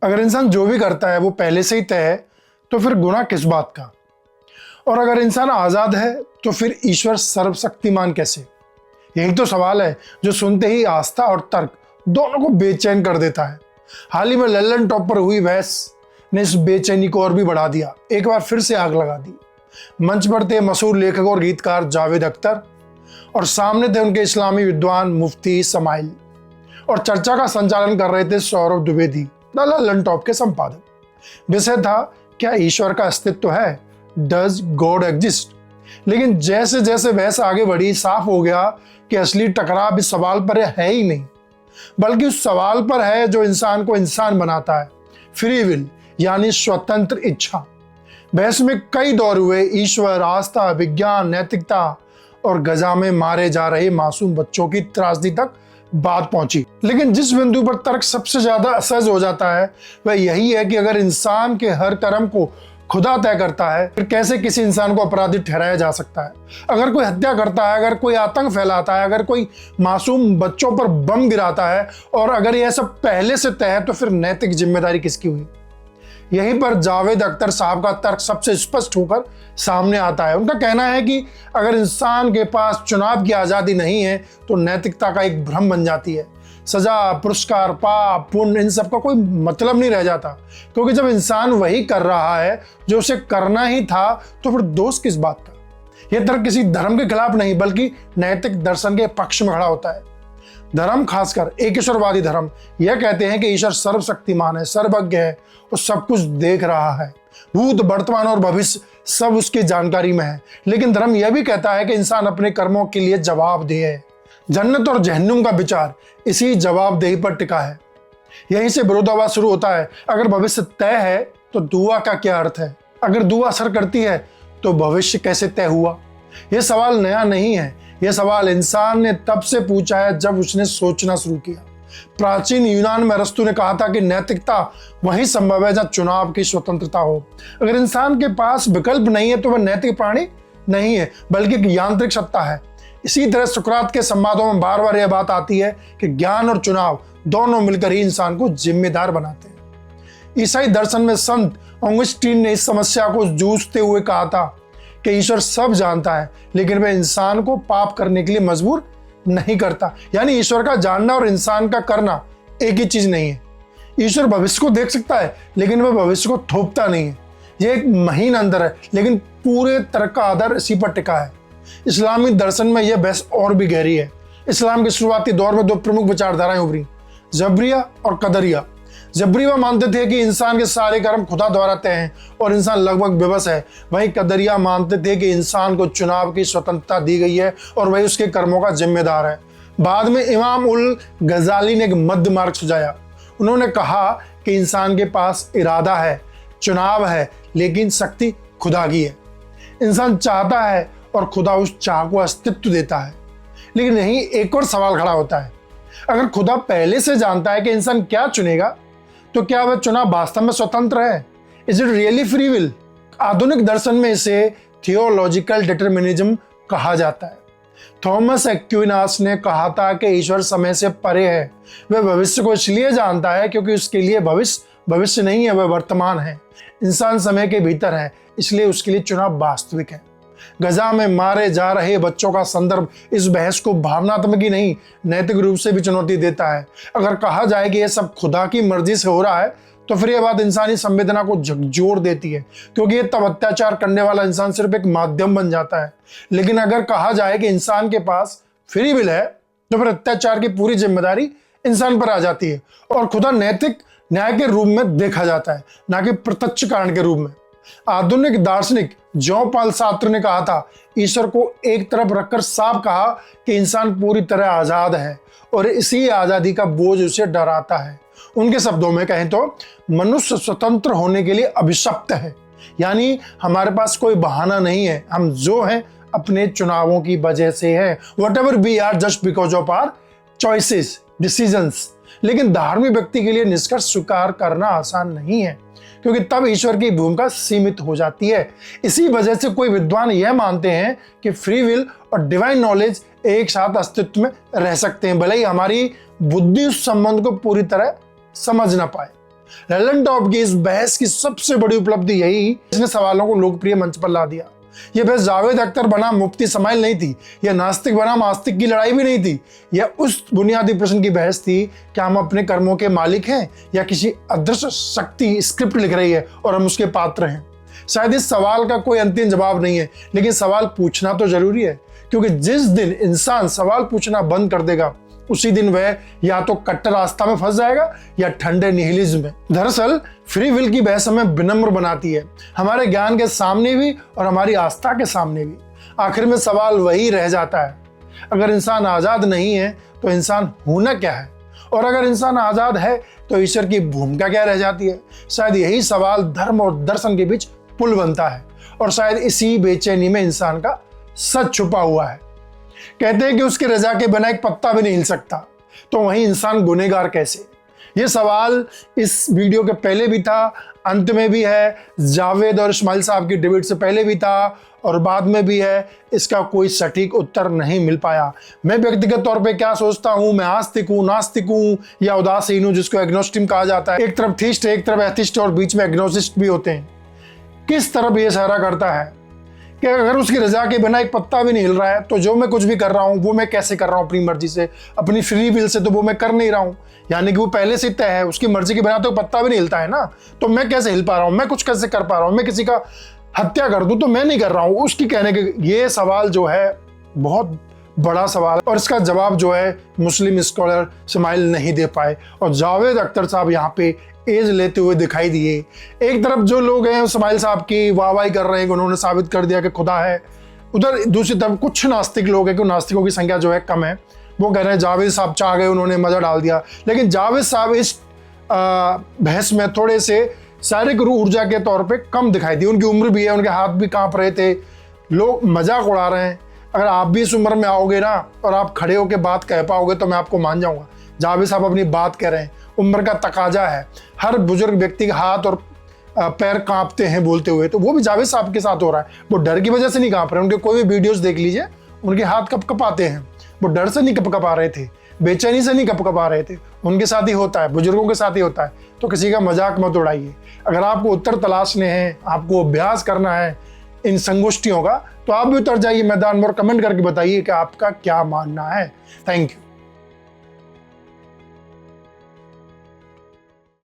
अगर इंसान जो भी करता है वो पहले से ही तय है, तो फिर गुनाह किस बात का? और अगर इंसान आज़ाद है तो फिर ईश्वर सर्वशक्तिमान कैसे? यही तो सवाल है जो सुनते ही आस्था और तर्क दोनों को बेचैन कर देता है। हाल ही में लल्लन टॉप पर हुई बहस ने इस बेचैनी को और भी बढ़ा दिया, एक बार फिर से आग लगा दी। मंच पर थे मशहूर लेखक और गीतकार जावेद अख्तर और सामने थे उनके इस्लामी विद्वान मुफ्ती इस्माइल, और चर्चा का संचालन कर रहे थे सौरभ द्विवेदी, द लल्लन टॉप के संपादक। विषय था, क्या ईश्वर का अस्तित्व है? Does God exist? लेकिन जैसे जैसे बहस आगे बढ़ी, साफ हो गया कि असली टकराव इस सवाल पर है ही नहीं, बल्कि उस सवाल पर है जो इंसान को इंसान बनाता है, फ्री विल, यानी स्वतंत्र इच्छा। बहस में कई दौर हुए, ईश्वर, आस्था, विज्ञान, नैतिकता और गजा में मारे जा रहे मासूम बच्चों की त्रासदी तक बात पहुंची। लेकिन जिस बिंदु पर तर्क सबसे ज्यादा असहज हो जाता है वह यही है कि अगर इंसान के हर कर्म को खुदा तय करता है, फिर कैसे किसी इंसान को अपराधी ठहराया जा सकता है? अगर कोई हत्या करता है, अगर कोई आतंक फैलाता है, अगर कोई मासूम बच्चों पर बम गिराता है, और अगर यह सब पहले से तय है, तो फिर नैतिक जिम्मेदारी किसकी हुई? यहीं पर जावेद अख्तर साहब का तर्क सबसे स्पष्ट होकर सामने आता है। उनका कहना है कि अगर इंसान के पास चुनाव की आज़ादी नहीं है तो नैतिकता का एक भ्रम बन जाती है। सजा, पुरस्कार, पाप, पुण्य, इन सब का कोई मतलब नहीं रह जाता, क्योंकि जब इंसान वही कर रहा है जो उसे करना ही था, तो फिर दोष किस बात का? यह तर्क किसी धर्म के खिलाफ नहीं, बल्कि नैतिक दर्शन के पक्ष में खड़ा होता है। धर्म, खासकर एक ईश्वरवादी धर्म, यह कहते हैं कि ईश्वर सर्वशक्तिमान है, सर्वज्ञ है और सब कुछ देख रहा है। भूत, वर्तमान और भविष्य सब उसकी जानकारी में है। लेकिन धर्म यह भी कहता है कि इंसान अपने कर्मों के लिए जवाबदेह है। जन्नत और जहन्नुम का विचार इसी जवाबदेही पर टिका है। यहीं से विरोधाभास शुरू होता है। अगर भविष्य तय है तो दुआ का क्या अर्थ है? अगर दुआ असर करती है तो भविष्य कैसे तय हुआ? यह सवाल नया नहीं है। यह सवाल इंसान ने तब से पूछा है जब उसने सोचना शुरू किया। प्राचीन यूनान में अरस्तु ने कहा था कि नैतिकता वही संभव है जहां चुनाव की स्वतंत्रता हो। अगर इंसान के पास विकल्प नहीं है तो वह नैतिक प्राणी नहीं है, बल्कि एक यांत्रिक सत्ता है। इसी तरह सुकरात के संवादों में बार बार यह बात आती है कि ज्ञान और चुनाव दोनों मिलकर ही इंसान को जिम्मेदार बनाते हैं। ईसाई दर्शन में संत ऑगस्टीन ने इस समस्या को जूझते हुए कहा था कि ईश्वर सब जानता है, लेकिन वह इंसान को पाप करने के लिए मजबूर नहीं करता। यानी ईश्वर का जानना और इंसान का करना एक ही चीज नहीं है। ईश्वर भविष्य को देख सकता है, लेकिन वह भविष्य को थोपता नहीं है। यह एक महीन अंतर है, लेकिन पूरे तर्क का आधार इसी पर टिका है। इस्लामी दर्शन में यह बहस और भी गहरी है। इस्लाम के शुरुआती दौर में दो प्रमुख विचारधाराएं उभरी, जबरिया और कदरिया। जबरिया मानते थे कि इंसान के सारे कर्म खुदा द्वारा तय हैं और इंसान लगभग बेबस है। वहीं कदरिया मानते थे कि इंसान को चुनाव की स्वतंत्रता दी गई है और वही उसके कर्मों का जिम्मेदार है। बाद में इमाम उल गजाली ने एक मध्य मार्ग सुझाया। उन्होंने कहा कि इंसान के पास इरादा है, चुनाव है, लेकिन शक्ति खुदा की है। इंसान चाहता है और खुदा उस चाह को अस्तित्व देता है। लेकिन यहीं एक और सवाल खड़ा होता है, अगर खुदा पहले से जानता है कि इंसान क्या चुनेगा, तो क्या वह चुनाव वास्तव में स्वतंत्र है? Is it really free will? आधुनिक दर्शन में इसे थियोलॉजिकल डिटरमिनिज्म कहा जाता है। थॉमस एक्विनास ने कहा था कि ईश्वर समय से परे है। वह भविष्य को इसलिए जानता है क्योंकि उसके लिए भविष्य नहीं है, वह वर्तमान है। इंसान समय के भीतर है, इसलिए उसके लिए चुनाव वास्तविक है। गजा में मारे जा रहे बच्चों का संदर्भ इस बहस को भावनात्मक ही नहीं, नैतिक रूप से भी चुनौती देता है। अगर कहा जाए कि यह सब खुदा की मर्जी से हो रहा है, तो फिर यह बात इंसानी संवेदना को झकझोर देती है, क्योंकि तब अत्याचार करने वाला इंसान सिर्फ एक माध्यम बन जाता है। लेकिन अगर कहा जाए कि इंसान के पास फ्री विल है, तो फिर अत्याचार की पूरी जिम्मेदारी इंसान पर आ जाती है और खुदा नैतिक न्याय के रूप में देखा जाता है, ना कि प्रत्यक्ष कारण के रूप में। आधुनिक दार्शनिक जॉन पॉल सार्त्र ने कहा था, ईश्वर को एक तरफ रखकर साफ कहा कि इंसान पूरी तरह आजाद है और इसी आजादी का बोझ उसे डराता है। उनके शब्दों में कहें तो मनुष्य स्वतंत्र होने के लिए अभिशप्त है, यानी हमारे पास कोई बहाना नहीं है। हम जो हैं अपने चुनावों की वजह से है। Whatever we are just because of our choices, decisions। लेकिन धार्मिक व्यक्ति के लिए निष्कर्ष स्वीकार करना आसान नहीं है, क्योंकि तब ईश्वर की भूमिका सीमित हो जाती है। इसी वजह से कोई विद्वान यह मानते हैं कि फ्री विल और डिवाइन नॉलेज एक साथ अस्तित्व में रह सकते हैं, भले ही हमारी बुद्धि उस संबंध को पूरी तरह समझ ना पाए। ललन टॉप की इस बहस की सबसे बड़ी उपलब्धि यही, इसने सवालों को लोकप्रिय मंच पर ला दिया। यह बहस जावेद अख्तर बनाम मुफ्ती समाइल नहीं थी, यह नास्तिक बनाम आस्तिक की लड़ाई भी नहीं थी। यह उस बुनियादी प्रश्न की बहस थी, क्या हम अपने कर्मों के मालिक हैं या किसी अदृश्य शक्ति स्क्रिप्ट लिख रही है और हम उसके पात्र हैं। शायद इस सवाल का कोई अंतिम जवाब नहीं है, लेकिन सवाल पूछना तो जरूरी है, क्योंकि जिस दिन इंसान सवाल पूछना बंद कर देगा उसी दिन वह या तो कट्टर आस्था में फंस जाएगा या ठंडे निहिलिज्म में। दरअसल फ्री विल की बहस हमें विनम्र बनाती है, हमारे ज्ञान के सामने भी और हमारी आस्था के सामने भी। आखिर में सवाल वही रह जाता है, अगर इंसान आजाद नहीं है तो इंसान होना क्या है, और अगर इंसान आजाद है तो ईश्वर की भूमिका क्या रह जाती है। शायद यही सवाल धर्म और दर्शन के बीच पुल बनता है, और शायद इसी बेचैनी में इंसान का सच छुपा हुआ है। कहते हैं कि उसकी रजा के बिना एक पत्ता भी नहीं हिल सकता, तो वहीं इंसान गुनहगार कैसे। ये सवाल इस वीडियो के पहले भी था, अंत में भी है, जावेद और इस्माइल साहब की डिबेट से पहले भी था और बाद में भी है। इसका कोई सटीक उत्तर नहीं मिल पाया। मैं व्यक्तिगत तौर पे क्या सोचता हूँ, मैं आस्तिक हूँ, नास्तिक हूँ या उदासीन हूँ, जिसको एग्नोस्टिक कहा जाता है। एक तरफ थीस्ट है, एक तरफ एथिस्ट और बीच में एग्नोसिस्ट भी होते हैं। किस तरफ ये इशारा करता है कि अगर उसकी रजा के बिना एक पत्ता भी नहीं हिल रहा है तो जो मैं कुछ भी कर रहा हूँ वो मैं कैसे कर रहा हूँ अपनी मर्जी से, अपनी फ्री विल से, तो वो मैं कर नहीं रहा हूँ। यानी कि वो पहले से तय है, उसकी मर्जी के बिना तो पत्ता भी नहीं हिलता है ना, तो मैं कैसे हिल पा रहा हूँ, मैं कुछ कैसे कर पा रहा हूँ, मैं किसी का हत्या कर दूं तो मैं नहीं कर रहा हूँ। उसकी कहने के ये सवाल जो है बहुत बड़ा सवाल है, और इसका जवाब जो है मुस्लिम स्कॉलर समाइल नहीं दे पाए, और जावेद अख्तर साहब यहाँ पे एज लेते हुए दिखाई दिए। एक तरफ जो लोग हैं समाइल साहब की वाहवाही कर रहे हैं कि उन्होंने साबित कर दिया कि खुदा है, उधर दूसरी तरफ कुछ नास्तिक लोग हैं कि नास्तिकों की संख्या जो है कम है, वो कह रहे हैं जावेद साहब चाह गए, उन्होंने मजा डाल दिया। लेकिन जावेद साहब इस बहस में थोड़े से शारीरिक ऊर्जा के तौर पे कम दिखाई दी। उनकी उम्र भी है, उनके हाथ भी कांप रहे थे, लोग मजाक उड़ा रहे हैं। अगर आप भी इस उम्र में आओगे ना और आप खड़े होकर बात कह पाओगे तो मैं आपको मान जाऊंगा। जावेद साहब अपनी बात कह रहे हैं, उम्र का तकाजा है, हर बुजुर्ग व्यक्ति के हाथ और पैर कांपते हैं बोलते हुए, तो वो भी जावेद साहब के साथ हो रहा है। वो डर की वजह से नहीं कांप रहे, उनके कोई भी वीडियोस देख लीजिए, उनके हाथ कपकपाते हैं, वो डर से नहीं कपकपा रहे थे, बेचैनी से नहीं कपकपा रहे थे। उनके साथ ही होता है, बुजुर्गों के साथ ही होता है, तो किसी का मजाक मत उड़ाइए। अगर आपको उत्तर तलाशने हैं, आपको अभ्यास करना है इन संगोष्ठियों का, तो आप भी उतर जाइए मैदान में और कमेंट करके बताइए कि आपका क्या मानना है। Thank you.